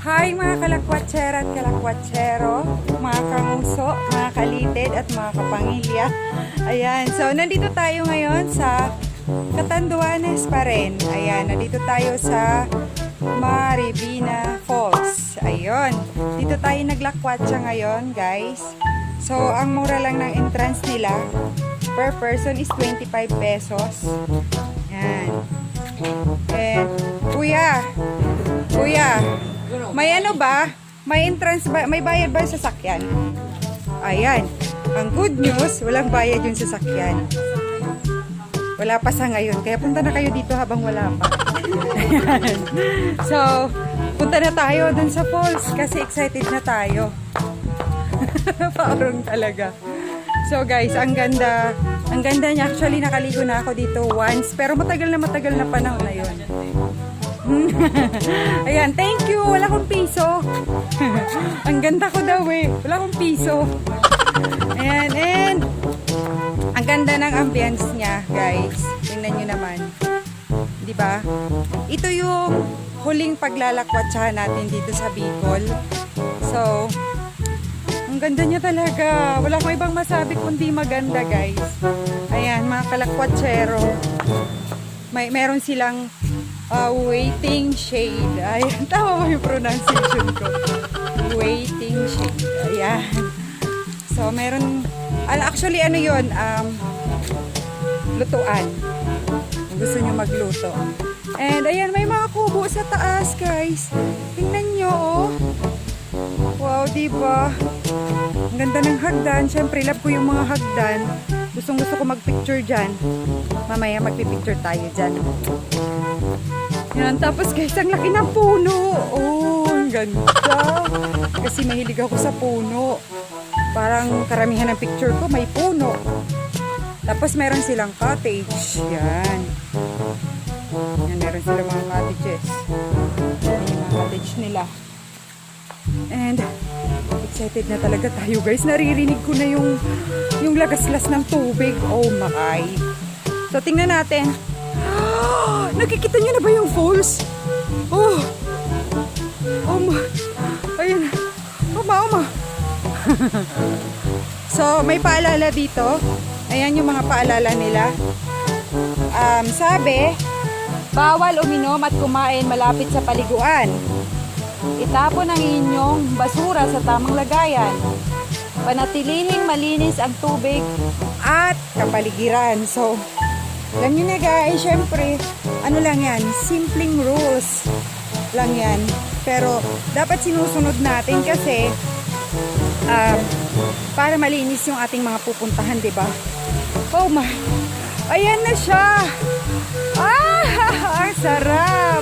Hi mga kalakwatsera at kalakwatsero, mga kanguso, mga kalitid at mga kapamilya. Ayan, so nandito tayo ngayon sa Catanduanes pa rin. Ayan, nandito tayo sa Maribina Falls. Ayun, dito tayo naglakwatsa ngayon guys. So ang mura lang ng entrance nila per person is 25 pesos. Ayan. And kuya, may ano ba? May entrance ba? May bayad ba sa sasakyan? Ayan. Ang good news, walang bayad yung sasakyan. Wala pa sa ngayon. Kaya punta na kayo dito habang wala pa. Ayan. So, punta na tayo dun sa falls kasi excited na tayo. Parang talaga. So guys, ang ganda. Ang ganda niya. Actually, nakaligo na ako dito once. Pero matagal na panahon na yun. Ayan, thank you. Wala akong piso. Ang ganda ko daw eh. Wala akong piso. Ayan, and ang ganda ng ambience niya, guys. Tingnan nyo naman. Di ba? Ito yung huling paglalakwatsahan natin dito sa Bicol. So, ang ganda niya talaga. Wala akong ibang masabi kundi maganda, guys. Ayan, mga kalakwatsero. Meron silang waiting shade. Ayan, tama ba yung pronunciation ko? Waiting shade. Ayan. So, meron, actually, ano yun? Lutuan. Kung gusto nyo magluto. And, ayan, may mga kubo sa taas, guys. Tingnan nyo, oh. Wow, diba? Ang ganda ng hagdan. Siyempre, love ko yung mga hagdan. Gusto ko magpicture dyan. Mamaya magpipicture tayo dyan. Yan, tapos guys, ang laki ng puno. Oh, ang ganda. Kasi mahilig ako sa puno. Parang karamihan ng picture ko may puno. Tapos meron silang cottage. Yan. Yan, meron silang mga cottages. Yan yung mga cottage nila. And excited na talaga tayo guys. Naririnig ko na yung lagaslas ng tubig. Oh my. So tingnan natin. Nakikita niyo na ba yung falls? Oh. Ayun. Uma. So may paalala dito. Ayan yung mga paalala nila. Sabi, bawal uminom at kumain malapit sa paliguan. Itapon ang inyong basura sa tamang lagayan. Panatilihing malinis ang tubig at kapaligiran. So, alam nyo na guys, syempre, ano lang yan, simpleng rules lang yan. Pero, dapat sinusunod natin kasi para malinis yung ating mga pupuntahan, diba? Oh my! Ayan na siya! Ang sarap!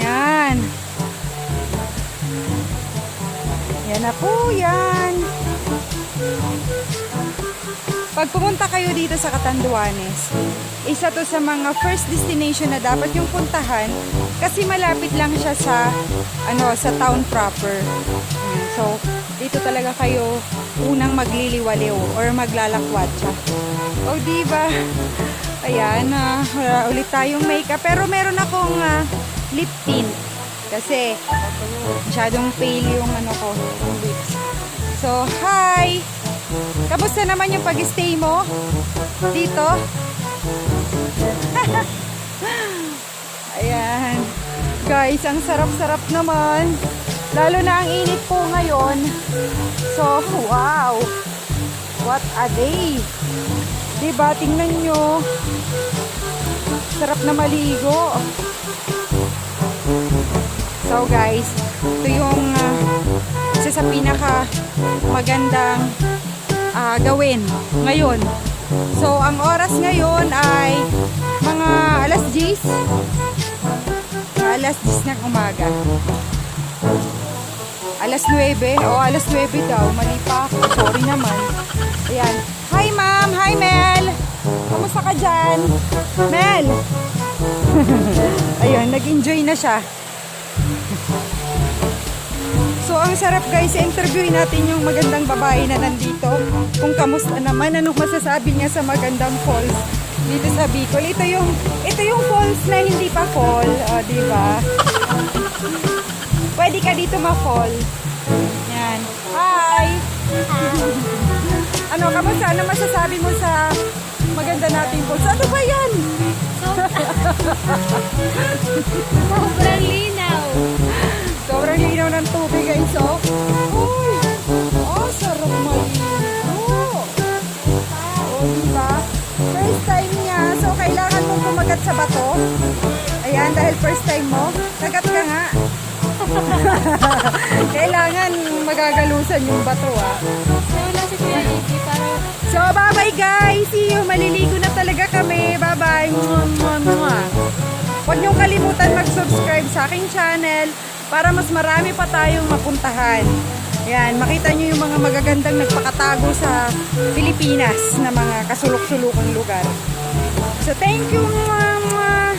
Yan! Yan na po yan. Pag pumunta kayo dito sa Catanduanes, isa to sa mga first destination na dapat yung puntahan kasi malapit lang siya sa town proper. So, dito talaga kayo unang magliliwaliw or maglalakwatsa. O diba? Ayan, wala ulit tayong makeup pero meron akong lip tint. Kasi masyadong pale yung yung lips. So, hi! Kamusta naman yung pag-stay mo dito? Ayan. Guys, ang sarap-sarap naman. Lalo na ang init po ngayon. So, wow! What a day! Diba? Tingnan nyo. Sarap na maligo. So guys, ito yung isa sa pinaka magandang gawin ngayon. So ang oras ngayon ay mga alas 10 ng umaga. Alas 9 alas 9 daw, mali pa ako, sorry naman. Ayan, hi ma'am, hi Mel, kamusta ka dyan? Mel. Ayun, nag-enjoy na siya. So, ang sarap guys, interviewin natin yung magandang babae na nandito. Kung kamusta naman, anong masasabi niya sa magandang falls dito sa Bicol. Ito yung falls na hindi pa fall, diba? pwede ka dito ma-fall. Yan. Hi! Ano, kamusta? Ano masasabi mo sa maganda nating falls? Ano ba yan? Sobrang linaw. Sobrang linaw ng tubig, guys. Oh, uy! Oh, sarap maligo. Oh, diba? First time niya. So, kailangan mong kumagat sa bato. Ayan, dahil first time mo. Kagat ka nga. Kailangan magagalusan yung bato, ah. Wala si Kuya Ricky para So, bye-bye, guys. See you. Maliligo na talaga kami. Bye-bye. Huwag niyong kalimutan mag-subscribe sa aking channel para mas marami pa tayong mapuntahan. Ayan, makita niyo yung mga magagandang nagpakatago sa Pilipinas na mga kasulok-sulukang lugar. So, thank you, mama.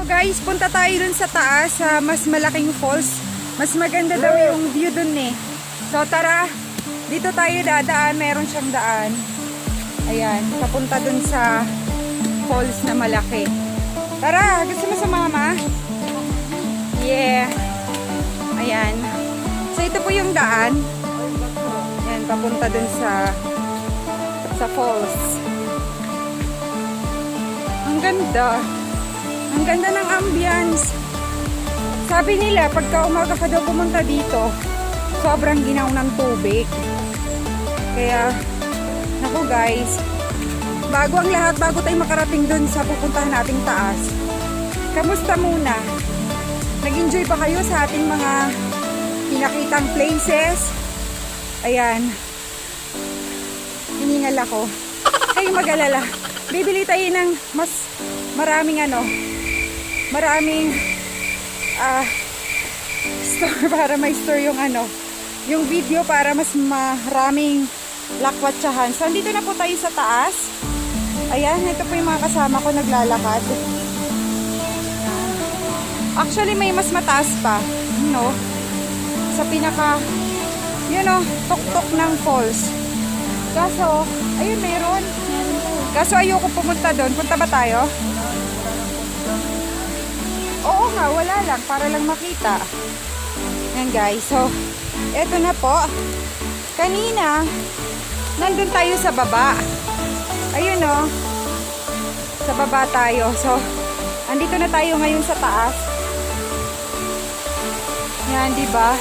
Guys, punta tayo dun sa taas, sa mas malaking falls. Mas maganda daw yung view dun eh. So tara, dito tayo dadaan. Meron siyang daan. Ayan, papunta dun sa falls na malaki. Tara, gusto mo sa mama? Yeah. Ayan. So ito po yung daan. Ayan, papunta dun sa falls. Ang ganda. Ang ganda ng ambience. Sabi nila, pagka umaga ka daw pumunta dito, sobrang ginaw ng tubig. Kaya, naku guys, bago ang lahat, bago tayo makarating dun sa pupuntahan nating taas, kamusta muna? Nag-enjoy pa kayo sa ating mga pinakitang places? Ayan. Hiningal ako. Kayo mag-alala. Bibili tayo ng mas maraming store para may store yung video para mas maraming lakwatsahan. So, andito na po tayo sa taas. Ayan, ito po yung mga kasama ko naglalakad. Actually, may mas mataas pa, no? Sa pinaka, tuktok ng falls. Kaso, ayun, meron. Kaso ayoko pumunta doon. Punta ba tayo? Oo nga, wala lang. Para lang makita. Yan guys. So, eto na po. Kanina, nandun tayo sa baba. Ayun o. Sa baba tayo. So, andito na tayo ngayon sa taas. Yan, diba?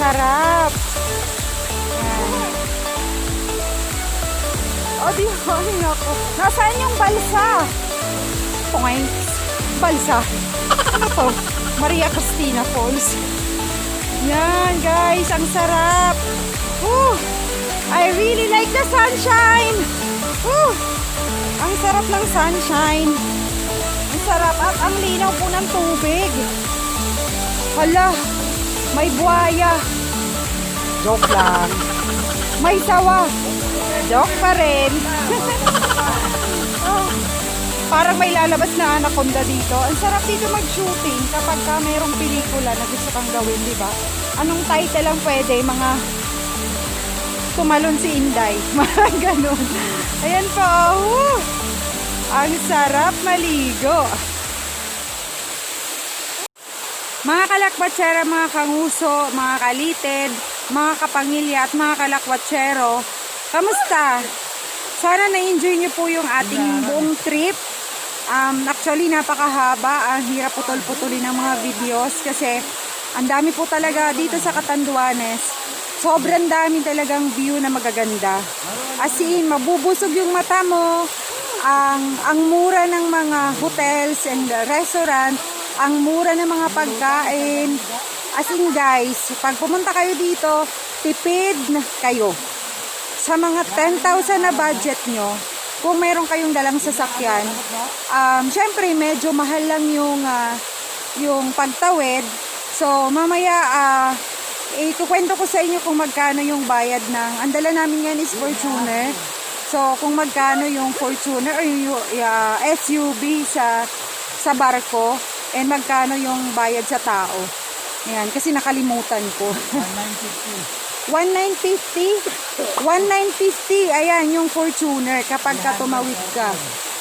Sarap. Yan. O, di ako. Nasaan yung balsa? Points. Balsa. Ano to? Maria Cristina Falls. Yan, guys. Ang sarap. I really like the sunshine. Ang sarap ng sunshine. Ang sarap at ang linaw po ng tubig. Hala, may buhaya. Joke lang. May sawa. Joke pa rin. Parang may lalabas na anaconda dito. Ang sarap dito mag-shooting kapag mayroong pelikula na gusto kang gawin, di ba? Anong title lang pwede? Mga tumalon si Inday. Mga ganun. Ayan po. Ang sarap maligo. Mga kalakwatsera, mga kanguso, mga kalitid, mga kapamilya at mga kalakwatsero, kamusta? Sana na-enjoy nyo po yung ating buong trip. Actually, napakahaba. Ang hirap putol-putulin ng mga videos kasi ang dami po talaga dito sa Catanduanes. Sobrang dami talagang view na magaganda. As in, mabubusog yung mata mo. Ang mura ng mga hotels and restaurant, ang mura ng mga pagkain. As in guys, pag pumunta kayo dito, tipid na kayo. Sa mga 10,000 na budget nyo, kung meron kayong dalang sasakyan, syempre medyo mahal lang yung pagtawid. So, mamaya, ikukwento ko sa inyo kung magkano yung bayad ng, ang dala namin yan is Fortuner. So, kung magkano yung Fortuner or yung SUV sa barko, and magkano yung bayad sa tao. Ayan, kasi nakalimutan ko. 1950. 1950, ayan, yung Fortuner kapag ka tumawid ka.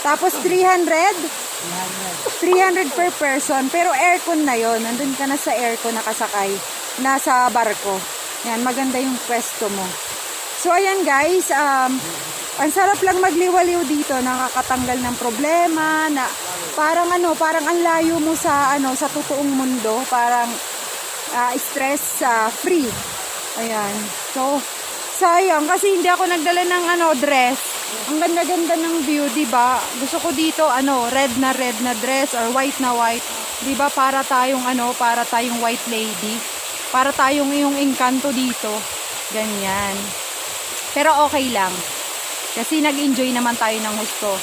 Tapos 300 per person, pero aircon na yon. Nandun ka na sa aircon nakasakay, nasa barko. Yan, maganda yung pwesto mo. So, ayan guys, ang sarap lang magliwaliw dito, nakakatanggal ng problema, na parang parang ang layo mo sa sa totoong mundo, parang stress free. Ayan. So, sayang kasi hindi ako nagdala ng dress. Ang ganda-ganda ng view, 'di ba? Gusto ko dito red na dress or white na white, 'di ba? Para tayong white lady. Para tayong yung engkanto dito. Ganyan. Pero okay lang. Kasi nag-enjoy naman tayo ng gusto.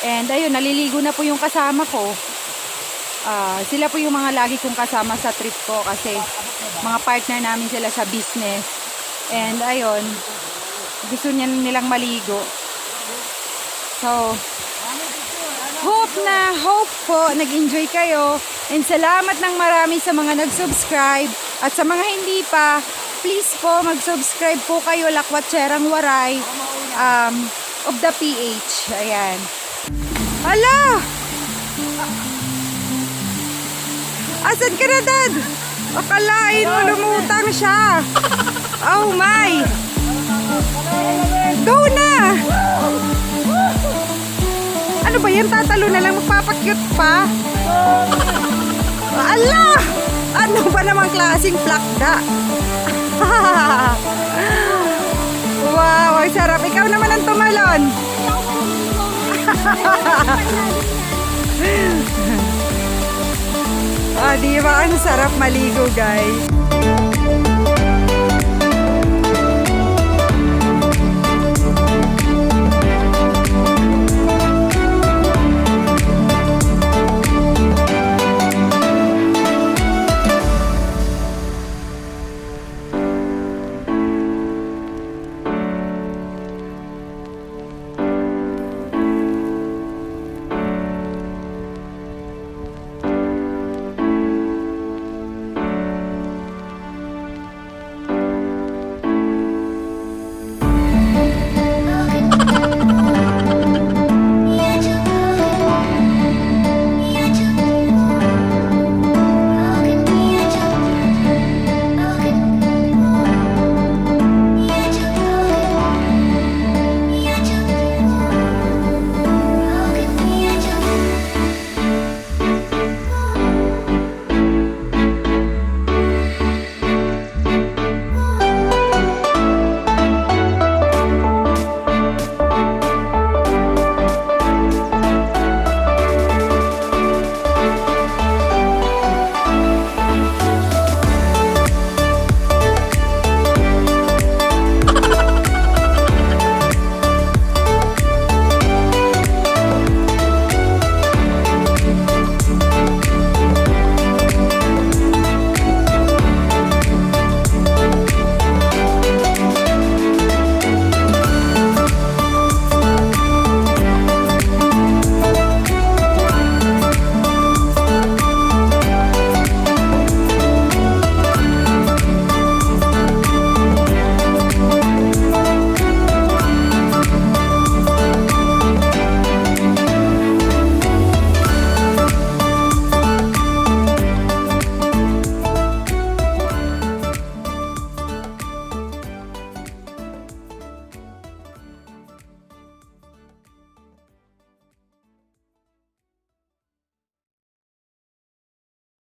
And ayun, naliligo na po yung kasama ko. Sila po yung mga lagi kong kasama sa trip ko kasi mga partner namin sila sa business. And ayun, gusto nilang maligo. So, hope po nag-enjoy kayo. And salamat ng marami sa mga nag-subscribe. At sa mga hindi pa, please po mag-subscribe po kayo, Lakwatserang Waray of the PH. Ayan. Hala! Asan ka na, Dad? Akalain mo lumutang siya. Oh my! Go na! Ano ba yan? Tatalo na lang, magpapakyut pa? Ala! Ano ba namang klaseng plakda? Wow, ang sarap. Ikaw naman ang tumalon. Di ba? Ang sarap maligo, guys.